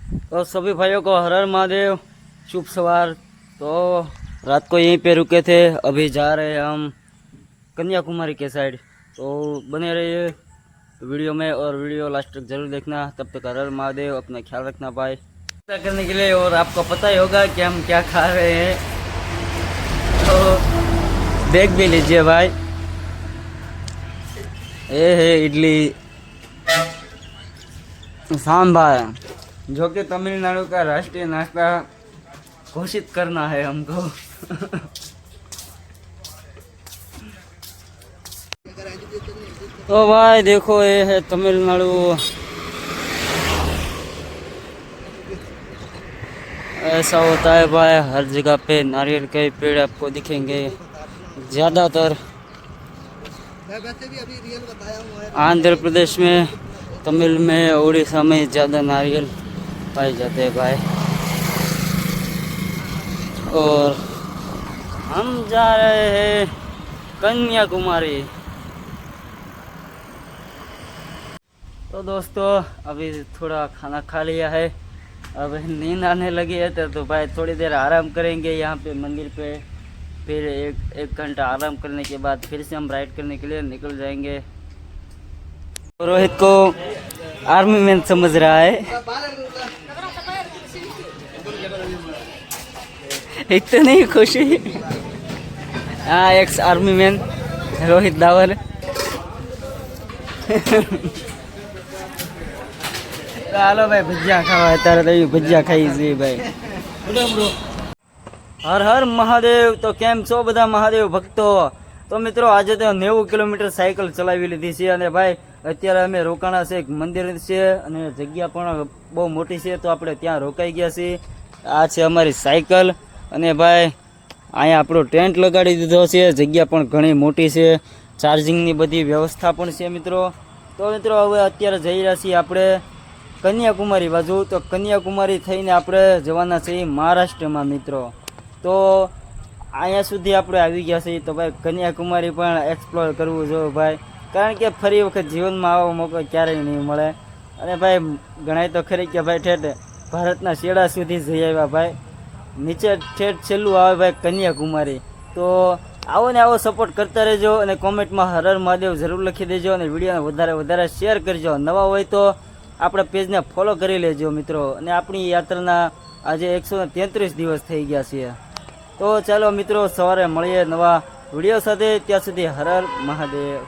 तो सभी भाइयों को हर हर महादेव, शुभ सवार। तो रात को यहीं पे रुके थे, अभी जा रहे हैं हम कन्याकुमारी के साइड। तो बने रहिए वीडियो में और वीडियो लास्ट तक जरूर देखना। तब तक हर हर महादेव, अपना ख्याल रखना भाई। ऐसा करने के लिए और आपको पता ही होगा कि हम क्या खा रहे हैं, तो देख भी लीजिए भाई। ये है इडली सांभर, जो कि तमिलनाडु का राष्ट्रीय नाश्ता घोषित करना है हमको। तो भाई देखो, ये है तमिलनाडु। ऐसा होता है भाई, हर जगह पे नारियल के पेड़ आपको दिखेंगे ज़्यादातर। आंध्र प्रदेश में, तमिल में, उड़ीसा में ज़्यादा नारियल पाए जाते हैं भाई। और हम जा रहे हैं कन्याकुमारी। तो दोस्तों अभी थोड़ा खाना खा लिया है, अब नींद आने लगी है तो भाई थोड़ी देर आराम करेंगे यहाँ पे मंदिर पे। फिर एक घंटा आराम करने के बाद फिर से हम राइड करने के लिए निकल जाएंगे। रोहित को आर्मी मैन समझ रहा है, इतनी खुशी। हाँ, ex army man Rohit the power. ચાલો ભાઈ, ભજીયા ખાવા અત્યારે તો ભજીયા ખાઈ છીએ ભાઈ। હર હર મહાદેવ। તો કેમ છો બધા મહાદેવ ભક્તો? તો મિત્રો આજે તો 90 કિલોમીટર સાયકલ ચલાવી લીધી છે અને ભાઈ અત્યારે અમે રોકાણા છે, એક મંદિર છે અને જગ્યા પણ બહુ મોટી છે, તો આપણે ત્યાં રોકાઈ ગયા છીએ। આ છે અમારી સાયકલ અને ભાઈ અહીંયા આપણો ટેન્ટ લગાડી દીધો છે, જગ્યા પણ ઘણી મોટી છે, ચાર્જિંગની બધી વ્યવસ્થા પણ છે મિત્રો। તો મિત્રો હવે અત્યારે જઈ રહ્યા છીએ આપણે કન્યાકુમારી બાજુ। તો કન્યાકુમારી થઈને આપણે જવાના છીએ મહારાષ્ટ્રમાં મિત્રો। તો અહીંયા સુધી આપણે આવી ગયા છીએ, તો ભાઈ કન્યાકુમારી પણ એક્સપ્લોર કરવું જોઈએ ભાઈ, કારણ કે ફરી વખત જીવનમાં આવો મોકો ક્યારેય નહીં મળે। અને ભાઈ ગણાય તો ખરી કે ભાઈ ઠેઠ ભારતના છેડા સુધી જઈ આવ્યા ભાઈ, નીચે ઠેઠ છેલ્લું આવે ભાઈ કન્યાકુમારી। તો આવો ને આવો સપોર્ટ કરતા રહેજો અને કોમેન્ટમાં હર હર મહાદેવ જરૂર લખી દેજો અને વિડીયોને વધારે શેર કરજો। નવા હોય તો આપણા પેજને ફોલો કરી લેજો મિત્રો। અને આપણી યાત્રાના આજે 133 દિવસ થઈ ગયા છે। તો ચાલો મિત્રો, સવારે મળીએ નવા વિડીયો સાથે, ત્યાં સુધી હર હર મહાદેવ।